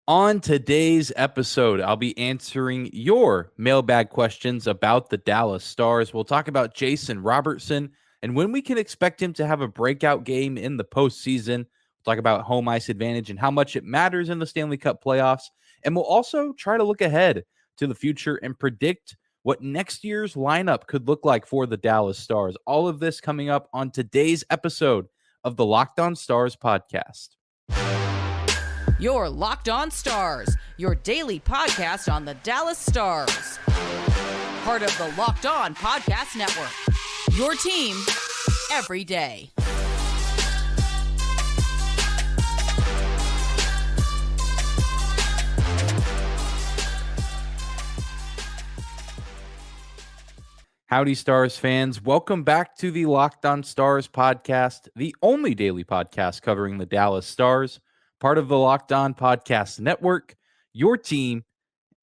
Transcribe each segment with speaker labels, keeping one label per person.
Speaker 1: On today's episode, I'll be answering your mailbag questions about the Dallas Stars. We'll talk about Jason Robertson and when we can expect him to have a breakout game in the postseason. We'll talk about home ice advantage and how much it matters in the Stanley Cup playoffs. And we'll also try to look ahead to the future and predict what next year's lineup could look like for the Dallas Stars. All of this coming up on today's episode of the Locked On Stars podcast.
Speaker 2: Your Locked On Stars, your daily podcast on the Dallas Stars. Part of the Locked On Podcast Network. Your team every day.
Speaker 1: Howdy, Stars fans. Welcome back to the Locked On Stars podcast, the only daily podcast covering the Dallas Stars. Part of the Locked On Podcast Network, your team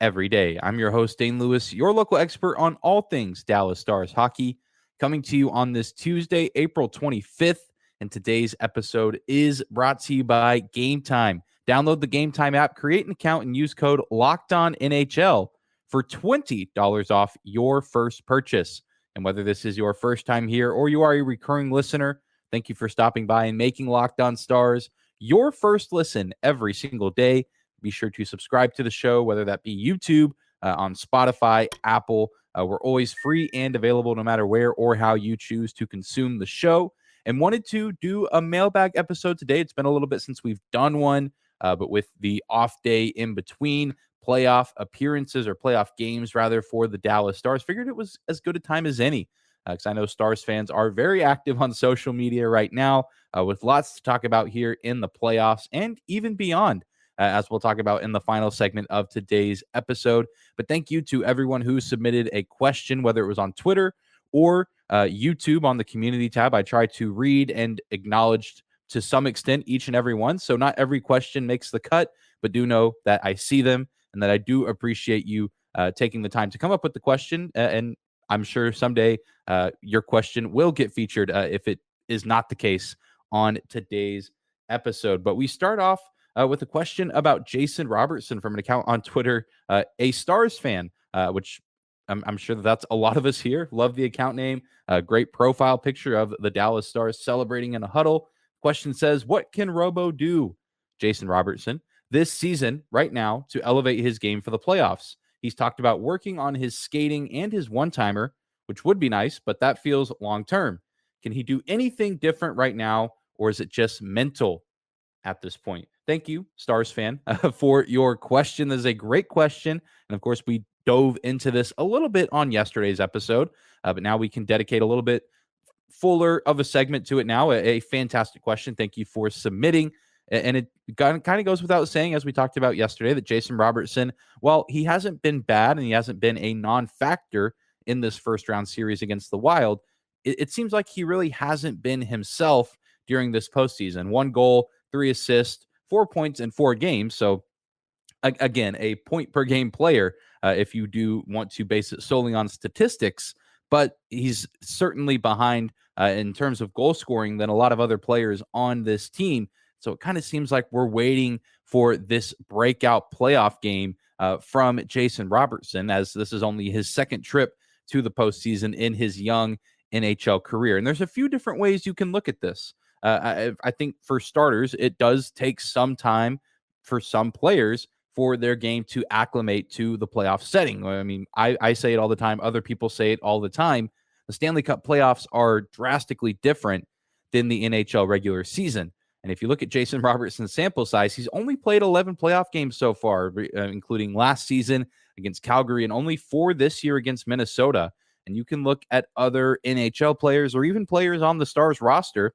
Speaker 1: every day. I'm your host, Dane Lewis, your local expert on all things Dallas Stars hockey, coming to you on this Tuesday, April 25th. And today's episode is brought to you by Gametime. Download the Gametime app, create an account, and use code LOCKEDONNHL for $20 off your first purchase. And whether this is your first time here or you are a recurring listener, thank you for stopping by and making Locked On Stars your first listen every single day. Be sure to subscribe to the show, whether that be YouTube, on Spotify, Apple. We're always free and available no matter where or how you choose to consume the show. And wanted to do a mailbag episode today. It's been a little bit since we've done one, but with the off day in between playoff appearances or playoff games, rather, for the Dallas Stars, figured it was as good a time as any. Because I know Stars fans are very active on social media right now with lots to talk about here in the playoffs and even beyond, as we'll talk about in the final segment of today's episode. But thank you to everyone who submitted a question, whether it was on Twitter or YouTube on the community tab. I try to read and acknowledge to some extent each and every one. So not every question makes the cut, but do know that I see them and that I do appreciate you taking the time to come up with the question. And I'm sure someday your question will get featured if it is not the case on today's episode. But we start off with a question about Jason Robertson from an account on Twitter, a Stars fan, which I'm sure that's a lot of us here. Love the account name. Great profile picture of the Dallas Stars celebrating in a huddle. Question says, what can Robo do, Jason Robertson, this season right now to elevate his game for the playoffs? He's talked about working on his skating and his one-timer, which would be nice, but that feels long-term. Can he do anything different right now, or is it just mental at this point? Thank you, Stars fan, for your question. This is a great question. And of course, we dove into this a little bit on yesterday's episode, but now we can dedicate a little bit fuller of a segment to it now. A fantastic question. Thank you for submitting. And it kind of goes without saying, as we talked about yesterday, that Jason Robertson, while he hasn't been bad and he hasn't been a non-factor in this first round series against the Wild, it seems like he really hasn't been himself during this postseason. 1 goal, 3 assists, 4 points in 4 games. So again, a point per game player, if you do want to base it solely on statistics, but he's certainly behind in terms of goal scoring than a lot of other players on this team. So it kind of seems like we're waiting for this breakout playoff game from Jason Robertson, as this is only his second trip to the postseason in his young NHL career. And there's a few different ways you can look at this. I think for starters, it does take some time for some players for their game to acclimate to the playoff setting. I mean, I say it all the time. Other people say it all the time. The Stanley Cup playoffs are drastically different than the NHL regular season. And if you look at Jason Robertson's sample size, he's only played 11 playoff games so far, including last season against Calgary and only 4 this year against Minnesota. And you can look at other NHL players or even players on the Stars roster,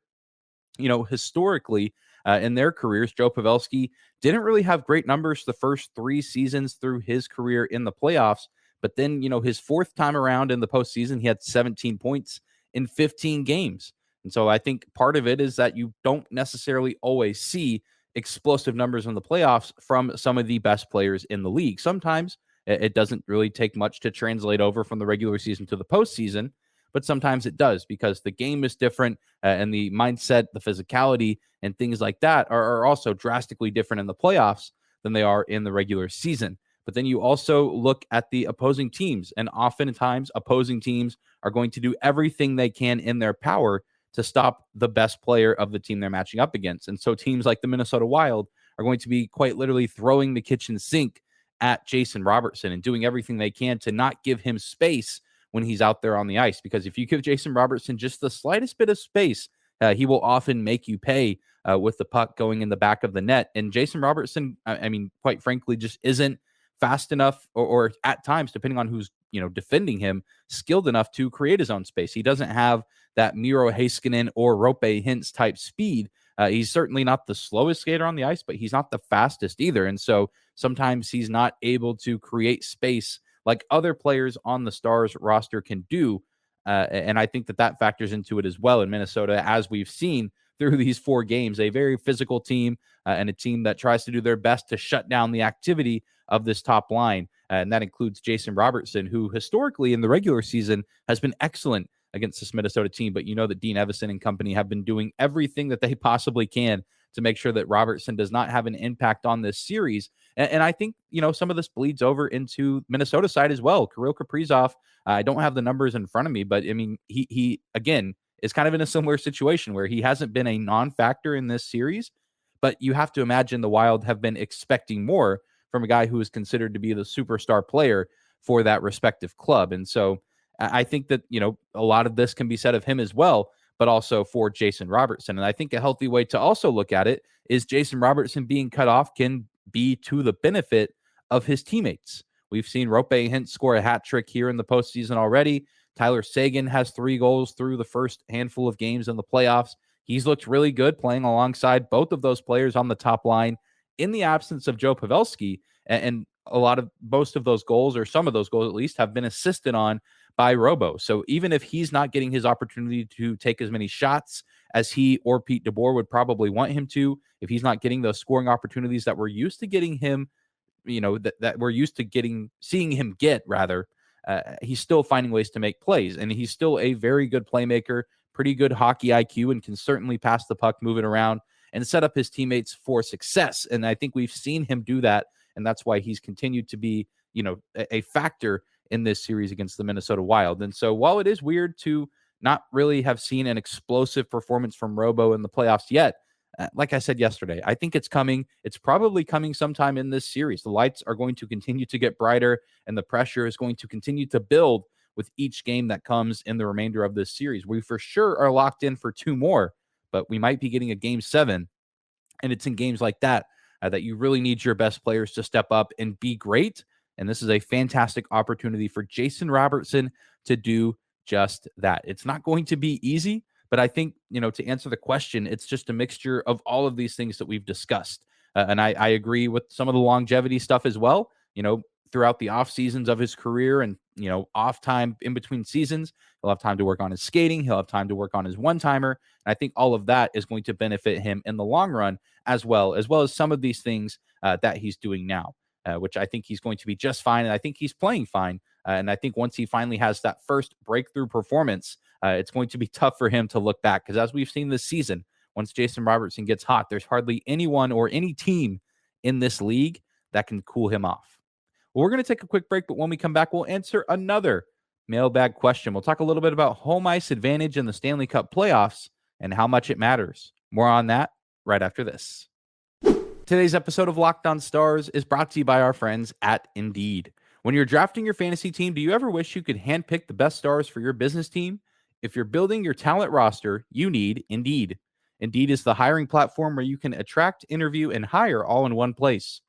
Speaker 1: historically in their careers. Joe Pavelski didn't really have great numbers the first 3 seasons through his career in the playoffs. But then, his 4th time around in the postseason, he had 17 points in 15 games. And so I think part of it is that you don't necessarily always see explosive numbers in the playoffs from some of the best players in the league. Sometimes it doesn't really take much to translate over from the regular season to the postseason, but sometimes it does because the game is different and the mindset, the physicality, and things like that are also drastically different in the playoffs than they are in the regular season. But then you also look at the opposing teams, and oftentimes opposing teams are going to do everything they can in their power to stop the best player of the team they're matching up against. And so teams like the Minnesota Wild are going to be quite literally throwing the kitchen sink at Jason Robertson and doing everything they can to not give him space when he's out there on the ice. Because if you give Jason Robertson just the slightest bit of space, he will often make you pay with the puck going in the back of the net. And Jason Robertson, I mean, quite frankly, just isn't fast enough, or at times, depending on who's defending him, skilled enough to create his own space. He doesn't have that Miro Heiskanen or Rope Hintz type speed. He's certainly not the slowest skater on the ice, but he's not the fastest either. And so sometimes he's not able to create space like other players on the Stars roster can do. And I think that factors into it as well in Minnesota, as we've seen through these 4 games, a very physical team and a team that tries to do their best to shut down the activity of this top line. And that includes Jason Robertson, who historically in the regular season has been excellent against this Minnesota team. But you know that Dean Evason and company have been doing everything that they possibly can to make sure that Robertson does not have an impact on this series. And I think, some of this bleeds over into Minnesota side as well. Kirill Kaprizov, I don't have the numbers in front of me, but I mean, he again is kind of in a similar situation where he hasn't been a non-factor in this series, but you have to imagine the Wild have been expecting more from a guy who is considered to be the superstar player for that respective club. And so I think that, a lot of this can be said of him as well, but also for Jason Robertson. And I think a healthy way to also look at it is Jason Robertson being cut off can be to the benefit of his teammates. We've seen Rope Hintz score a hat trick here in the postseason already. Tyler Seguin has 3 goals through the first handful of games in the playoffs. He's looked really good playing alongside both of those players on the top line in the absence of Joe Pavelski. And most of those goals, or some of those goals at least, have been assisted on by Robo. So even if he's not getting his opportunity to take as many shots as he or Pete DeBoer would probably want him to, if he's not getting those scoring opportunities that we're used to getting him, that we're used to seeing him get, rather, he's still finding ways to make plays. And he's still a very good playmaker, pretty good hockey IQ, and can certainly pass the puck, move it around, and set up his teammates for success. And I think we've seen him do that. And that's why he's continued to be, a factor in this series against the Minnesota Wild. And so while it is weird to not really have seen an explosive performance from Robo in the playoffs yet, like I said yesterday, I think it's coming. It's probably coming sometime in this series. The lights are going to continue to get brighter, and the pressure is going to continue to build with each game that comes in the remainder of this series. We for sure are locked in for 2 more, but we might be getting a game 7. And it's in games like that that you really need your best players to step up and be great. And this is a fantastic opportunity for Jason Robertson to do just that. It's not going to be easy, but I think, to answer the question, it's just a mixture of all of these things that we've discussed. And I agree with some of the longevity stuff as well. Throughout the off seasons of his career and, off time in between seasons, he'll have time to work on his skating. He'll have time to work on his one-timer. And I think all of that is going to benefit him in the long run as well as some of these things that he's doing now, which I think he's going to be just fine. And I think he's playing fine. And I think once he finally has that first breakthrough performance, it's going to be tough for him to look back. Because as we've seen this season, once Jason Robertson gets hot, there's hardly anyone or any team in this league that can cool him off. Well, we're going to take a quick break, but when we come back, we'll answer another mailbag question. We'll talk a little bit about home ice advantage in the Stanley Cup playoffs and how much it matters. More on that right after this. Today's episode of Locked On Stars is brought to you by our friends at Indeed. When you're drafting your fantasy team, do you ever wish you could handpick the best stars for your business team? If you're building your talent roster, you need Indeed. Indeed is the hiring platform where you can attract, interview, and hire all in one place.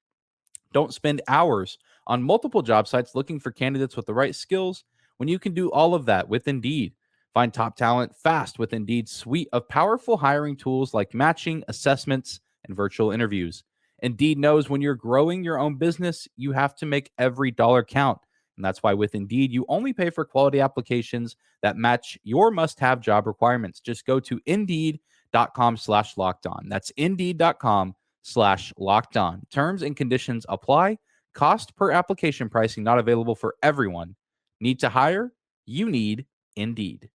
Speaker 1: Don't spend hours on multiple job sites looking for candidates with the right skills when you can do all of that with Indeed. Find top talent fast with Indeed's suite of powerful hiring tools like matching, assessments, and virtual interviews. Indeed knows when you're growing your own business, you have to make every dollar count. And that's why with Indeed, you only pay for quality applications that match your must-have job requirements. Just go to Indeed.com/lockedon. That's Indeed.com/lockedon. Terms and conditions apply. Cost per application pricing not available for everyone. Need to hire? You need Indeed.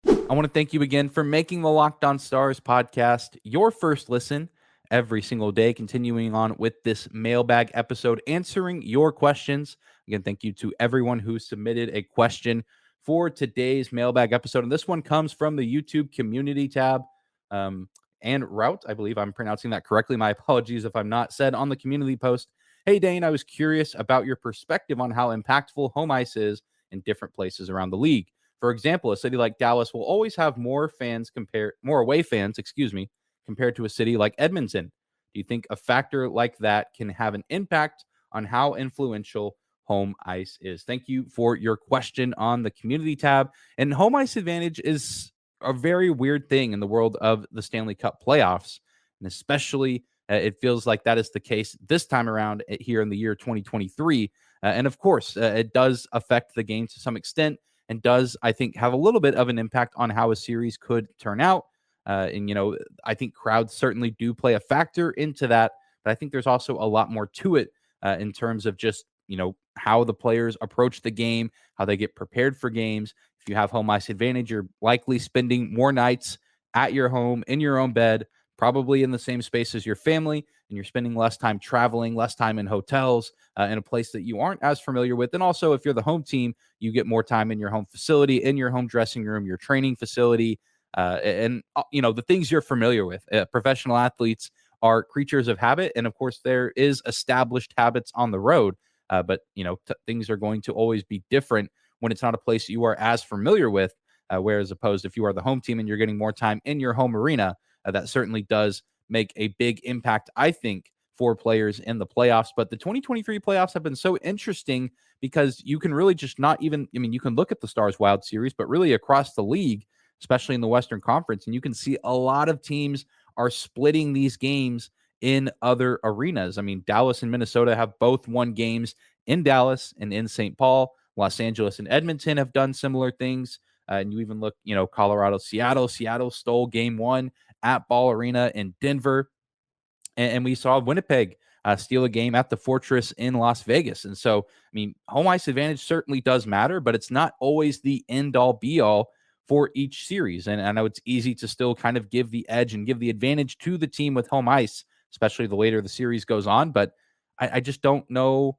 Speaker 1: I want to thank you again for making the Locked On Stars podcast your first listen every single day, continuing on with this mailbag episode, answering your questions. Again, thank you to everyone who submitted a question for today's mailbag episode. And this one comes from the YouTube community tab. And Route, I believe I'm pronouncing that correctly. My apologies if I'm not. Said on the community post, "Hey, Dane, I was curious about your perspective on how impactful home ice is in different places around the league. For example, a city like Dallas will always have more away fans, compared to a city like Edmonton. Do you think a factor like that can have an impact on how influential home ice is?" Thank you for your question on the community tab. And home ice advantage is a very weird thing in the world of the Stanley Cup playoffs. And especially, it feels like that is the case this time around here in the year 2023. And of course, it does affect the game to some extent and does, I think, have a little bit of an impact on how a series could turn out. And I think crowds certainly do play a factor into that. But I think there's also a lot more to it in terms of just, how the players approach the game, how they get prepared for games. If you have home ice advantage, you're likely spending more nights at your home, in your own bed, probably in the same space as your family, and you're spending less time traveling, less time in hotels, in a place that you aren't as familiar with. And also, if you're the home team, you get more time in your home facility, in your home dressing room, your training facility, and the things you're familiar with. Professional athletes are creatures of habit, and of course, there is established habits on the road. But things are going to always be different when it's not a place you are as familiar with. Whereas opposed, if you are the home team and you're getting more time in your home arena, that certainly does make a big impact, I think, for players in the playoffs. But the 2023 playoffs have been so interesting because you can really just not even, you can look at the Stars Wild series, but really across the league, especially in the Western Conference, and you can see a lot of teams are splitting these games in other arenas. Dallas and Minnesota have both won games in Dallas and in St. Paul. Los Angeles and Edmonton have done similar things. And you even look, Colorado, Seattle. Seattle stole game one at Ball Arena in Denver. And we saw Winnipeg steal a game at the Fortress in Las Vegas. And so, home ice advantage certainly does matter, but it's not always the end all be all for each series. And I know it's easy to still kind of give the edge and give the advantage to the team with home ice, especially the later the series goes on. But I just don't know,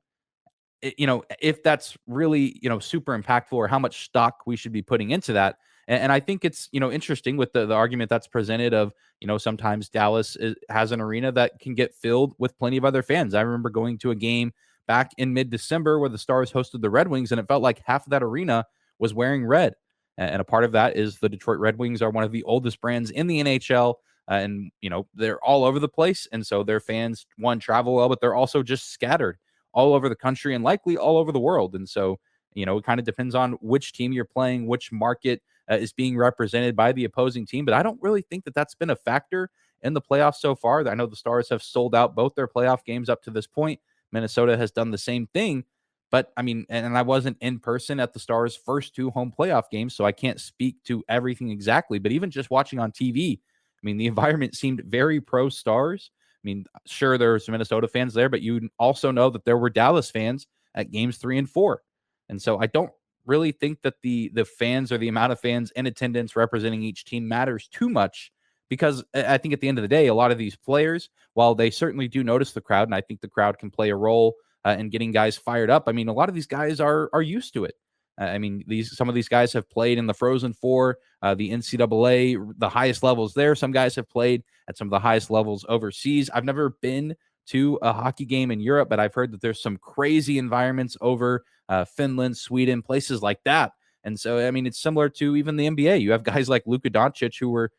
Speaker 1: if that's really, super impactful or how much stock we should be putting into that. And I think it's, interesting with the argument that's presented of, sometimes Dallas has an arena that can get filled with plenty of other fans. I remember going to a game back in mid-December where the Stars hosted the Red Wings, and it felt like half of that arena was wearing red. And a part of that is the Detroit Red Wings are one of the oldest brands in the NHL. And they're all over the place. And so their fans, one, travel well, but they're also just scattered all over the country and likely all over the world. And so, it kind of depends on which team you're playing, which market is being represented by the opposing team. But I don't really think that that's been a factor in the playoffs so far. I know the Stars have sold out both their playoff games up to this point. Minnesota has done the same thing. But and I wasn't in person at the Stars' first two home playoff games, so I can't speak to everything exactly. But even just watching on TV, the environment seemed very pro Stars. Sure, there were some Minnesota fans there, but you also know that there were Dallas fans at games 3 and 4. And so I don't really think that the fans or the amount of fans in attendance representing each team matters too much, because I think at the end of the day, a lot of these players, while they certainly do notice the crowd, and I think the crowd can play a role in getting guys fired up, a lot of these guys are used to it. Some of these guys have played in the Frozen Four, the NCAA, the highest levels there. Some guys have played at some of the highest levels overseas. I've never been to a hockey game in Europe, but I've heard that there's some crazy environments over Finland, Sweden, places like that. And so, it's similar to even the NBA. You have guys like Luka Doncic who were,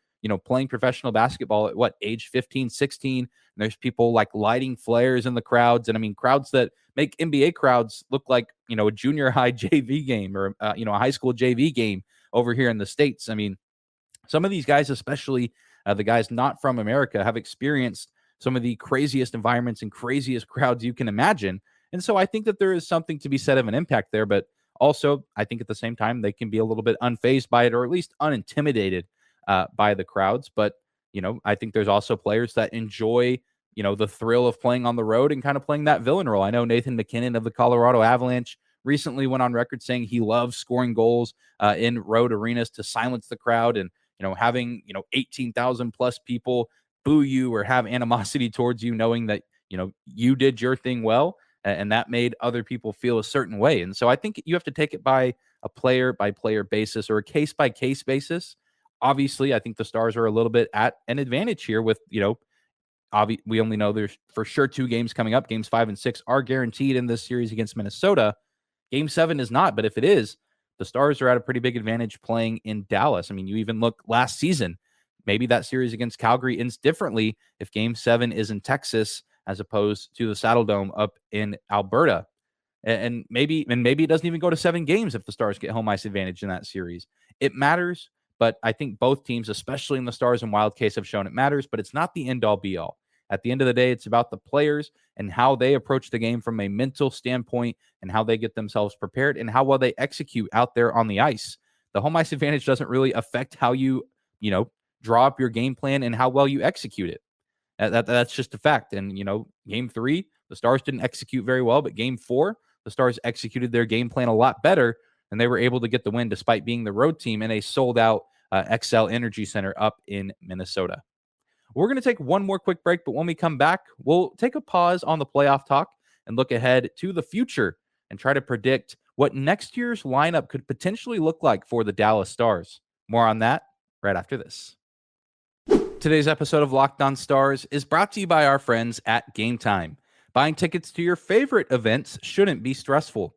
Speaker 1: playing professional basketball at age 15, 16. And there's people like lighting flares in the crowds. And crowds that make NBA crowds look like, a junior high JV game or, a high school JV game over here in the States. Some of these guys, especially the guys not from America, have experienced some of the craziest environments and craziest crowds you can imagine. And so I think that there is something to be said of an impact there. But also, I think at the same time, they can be a little bit unfazed by it, or at least unintimidated by the crowds. But, I think there's also players that enjoy, the thrill of playing on the road and kind of playing that villain role. I know Nathan McKinnon of the Colorado Avalanche recently went on record saying he loves scoring goals in road arenas to silence the crowd, and, having, 18,000 plus people boo you or have animosity towards you, knowing that, you did your thing well, and that made other people feel a certain way. And so I think you have to take it by a player by player basis or a case by case basis. Obviously, I think the Stars are a little bit at an advantage here with, we only know there's for sure 2 games coming up. Games 5 and 6 are guaranteed in this series against Minnesota. Game 7 is not, but if it is, the Stars are at a pretty big advantage playing in Dallas. I mean, you even look last season, maybe that series against Calgary ends differently if Game 7 is in Texas as opposed to the Saddle Dome up in Alberta. And maybe it doesn't even go to 7 games if the Stars get home ice advantage in that series. It matters, but I think both teams, especially in the Stars and Wild case, have shown it matters, but it's not the end-all be-all. At the end of the day, it's about the players and how they approach the game from a mental standpoint and how they get themselves prepared and how well they execute out there on the ice. The home ice advantage doesn't really affect how you draw up your game plan and how well you execute it. That's just a fact. And, game 3, the Stars didn't execute very well, but game 4, the Stars executed their game plan a lot better, and they were able to get the win despite being the road team in a sold-out XL Energy Center up in Minnesota. We're going to take one more quick break, but when we come back, we'll take a pause on the playoff talk and look ahead to the future and try to predict what next year's lineup could potentially look like for the Dallas Stars. More on that right after this. Today's episode of Locked On Stars is brought to you by our friends at Gametime. Buying tickets to your favorite events shouldn't be stressful.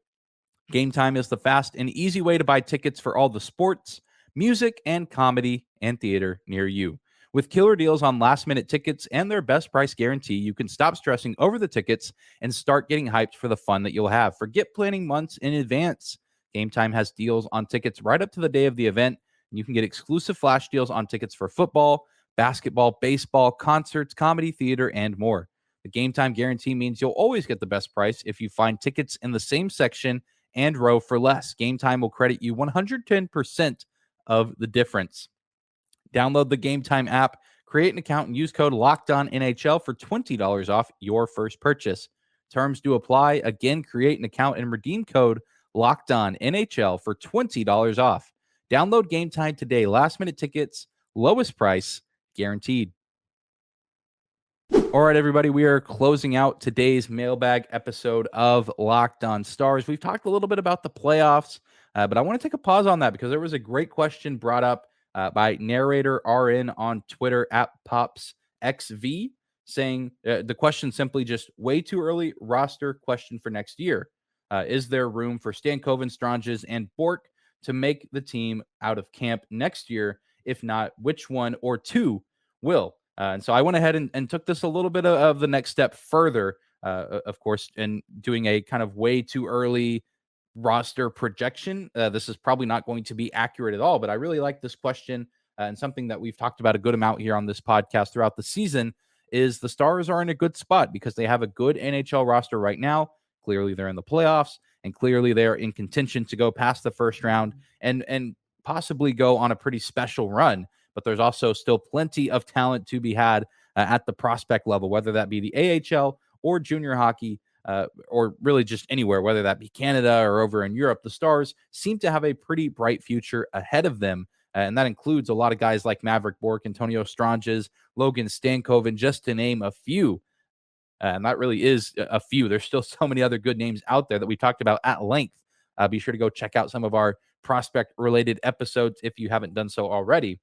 Speaker 1: Gametime is the fast and easy way to buy tickets for all the sports, music, and comedy and theater near you. With killer deals on last-minute tickets and their best price guarantee, you can stop stressing over the tickets and start getting hyped for the fun that you'll have. Forget planning months in advance. Gametime has deals on tickets right up to the day of the event. You can get exclusive flash deals on tickets for football, basketball, baseball, concerts, comedy, theater, and more. The Gametime guarantee means you'll always get the best price if you find tickets in the same section and row for less. Gametime will credit you 110% of the difference. Download the Gametime app, create an account, and use code LOCKEDONNHL for $20 off your first purchase. Terms do apply. Again, create an account and redeem code LOCKEDONNHL for $20 off. Download Gametime today. Last-minute tickets, lowest price, guaranteed. All right, everybody, we are closing out today's mailbag episode of Locked On Stars. We've talked a little bit about the playoffs, but I want to take a pause on that because there was a great question brought up by narrator RN on Twitter at PopsXV saying the question simply just way too early roster question for next year. Is there room for Stankoven, Stranges, and Bork to make the team out of camp next year? If not, which one or two will? And so I went ahead and took this a little bit of the next step further, of course, in doing a kind of way too early roster projection. This is probably not going to be accurate at all, but I really like this question and something that we've talked about a good amount here on this podcast throughout the season is the Stars are in a good spot because they have a good NHL roster right now. Clearly, they're in the playoffs, and clearly they are in contention to go past the first round and possibly go on a pretty special run. But there's also still plenty of talent to be had at the prospect level, whether that be the AHL or junior hockey, or really just anywhere, whether that be Canada or over in Europe. The Stars seem to have a pretty bright future ahead of them, and that includes a lot of guys like Maverick Bork, Antonio Stranges, Logan Stankoven, just to name a few. And that really is a few. There's still so many other good names out there that we talked about at length. Be sure to go check out some of our prospect-related episodes if you haven't done so already.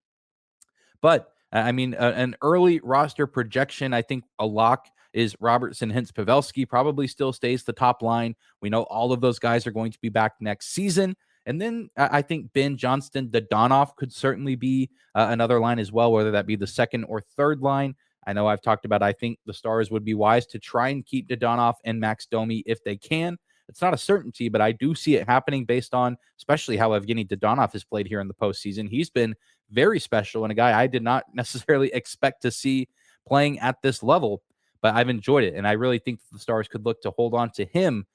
Speaker 1: But, an early roster projection, I think a lock is Robertson, Hintz, Pavelski probably still stays the top line. We know all of those guys are going to be back next season. And then I think Ben, Johnston, Dadonov could certainly be another line as well, whether that be the second or third line. I know I've talked about, I think the Stars would be wise to try and keep Dadonov and Max Domi if they can. It's not a certainty, but I do see it happening based on especially how Evgeny Dadonov has played here in the postseason. He's been very special and a guy I did not necessarily expect to see playing at this level, but I've enjoyed it. And I really think the Stars could look to hold on to him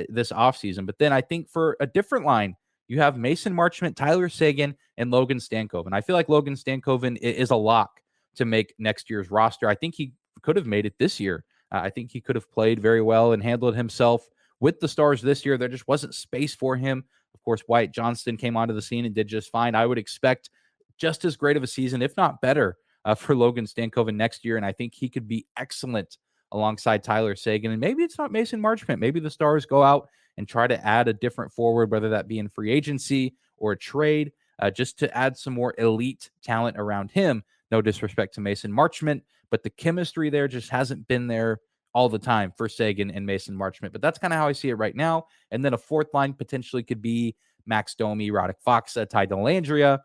Speaker 1: this offseason. But then I think for a different line, you have Mason Marchment, Tyler Seguin, and Logan Stankoven. I feel like Logan Stankoven is a lock to make next year's roster. I think he could have made it this year. I think he could have played very well and handled himself with the Stars this year. There just wasn't space for him. Of course, Wyatt Johnston came onto the scene and did just fine. I would expect just as great of a season, if not better, for Logan Stankoven next year, and I think he could be excellent alongside Tyler Seguin. And maybe it's not Mason Marchment. Maybe the Stars go out and try to add a different forward, whether that be in free agency or a trade, just to add some more elite talent around him. No disrespect to Mason Marchment, but the chemistry there just hasn't been there all the time for Seguin and Mason Marchment. But that's kind of how I see it right now. And then a fourth line potentially could be Max Domi, Radek Faksa, Ty Dellandrea.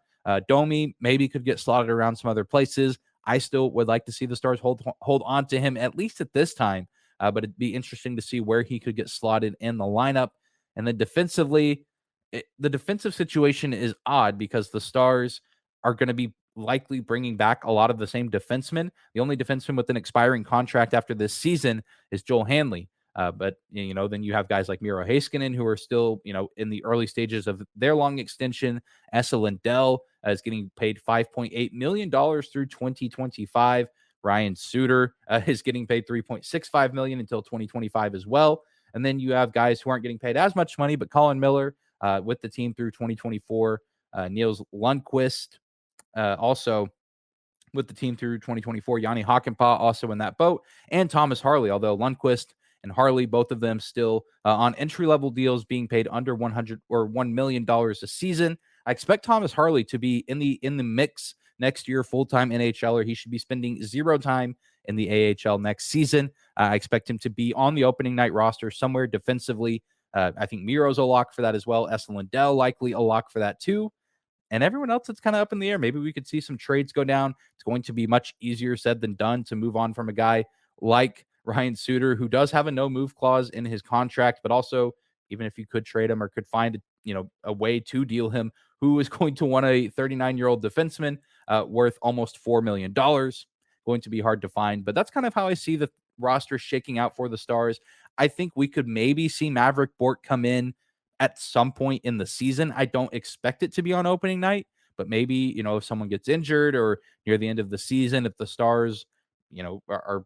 Speaker 1: Domi maybe could get slotted around some other places. I still would like to see the Stars hold on to him, at least at this time. But it'd be interesting to see where he could get slotted in the lineup. And then defensively, the defensive situation is odd because the Stars are going to be likely bringing back a lot of the same defensemen. The only defenseman with an expiring contract after this season is Joel Hanley. But, then you have guys like Miro Heiskanen who are still, in the early stages of their long extension. Esa Lindell is getting paid $5.8 million through 2025. Ryan Suter is getting paid $3.65 million until 2025 as well. And then you have guys who aren't getting paid as much money, but Colin Miller with the team through 2024. Niels Lundqvist also with the team through 2024. Yanni Hakanpää also in that boat. And Thomas Harley, although Lundqvist and Harley, both of them still on entry-level deals being paid under $100 or $1 million a season. I expect Thomas Harley to be in the mix next year, full-time NHLer. He should be spending zero time in the AHL next season. I expect him to be on the opening night roster somewhere defensively. I think Miro's a lock for that as well. Esa Lindell likely a lock for that too. And everyone else, it's kind of up in the air. Maybe we could see some trades go down. It's going to be much easier said than done to move on from a guy like Ryan Suter, who does have a no-move clause in his contract, but also, even if you could trade him or could find a way to deal him, who is going to want a 39-year-old defenseman worth almost $4 million. Going to be hard to find, but that's kind of how I see the roster shaking out for the Stars. I think we could maybe see Maverick Bourque come in at some point in the season. I don't expect it to be on opening night, but maybe, if someone gets injured or near the end of the season, if the Stars, are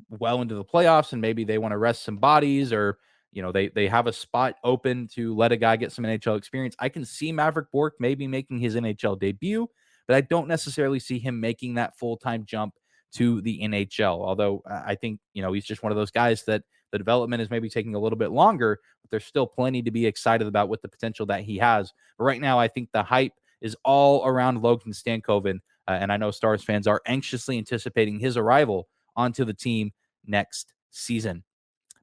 Speaker 1: well into the playoffs and maybe they want to rest some bodies or, they have a spot open to let a guy get some NHL experience. I can see Maverick Bourque maybe making his NHL debut, but I don't necessarily see him making that full-time jump to the NHL. Although I think, he's just one of those guys that the development is maybe taking a little bit longer, but there's still plenty to be excited about with the potential that he has. But right now, I think the hype is all around Logan Stankoven, and I know Stars fans are anxiously anticipating his arrival onto the team next season.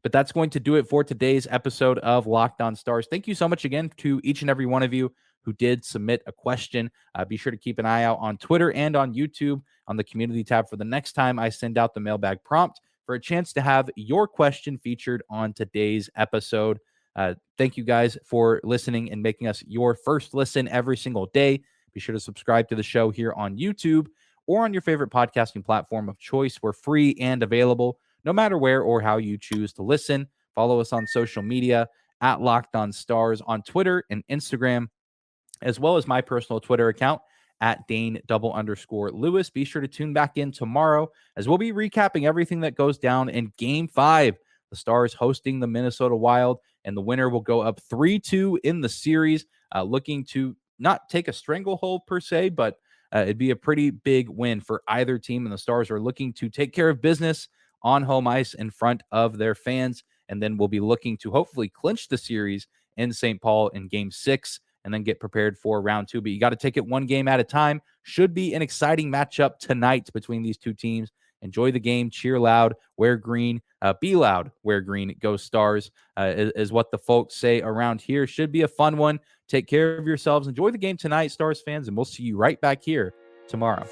Speaker 1: But that's going to do it for today's episode of Locked On Stars. Thank you so much again to each and every one of you who did submit a question. Be sure to keep an eye out on Twitter and on YouTube on the community tab for the next time I send out the mailbag prompt for a chance to have your question featured on today's episode. Thank you guys for listening and making us your first listen every single day. Be sure to subscribe to the show here on YouTube or on your favorite podcasting platform of choice. We're free and available no matter where or how you choose to listen. Follow us on social media at Locked On Stars on Twitter and Instagram, as well as my personal Twitter account at Dane_Lewis. Be sure to tune back in tomorrow as we'll be recapping everything that goes down in Game 5. The Stars hosting the Minnesota Wild, and the winner will go up 3-2 in the series, looking to not take a stranglehold per se, but it'd be a pretty big win for either team, and the Stars are looking to take care of business on home ice in front of their fans, and then we'll be looking to hopefully clinch the series in St. Paul in Game 6 and then get prepared for round 2. But you got to take it one game at a time. Should be an exciting matchup tonight between these two teams. Enjoy the game, cheer loud, wear green, be loud, wear green, go Stars, is what the folks say around here. Should be a fun one. Take care of yourselves. Enjoy the game tonight, Stars fans, and we'll see you right back here tomorrow.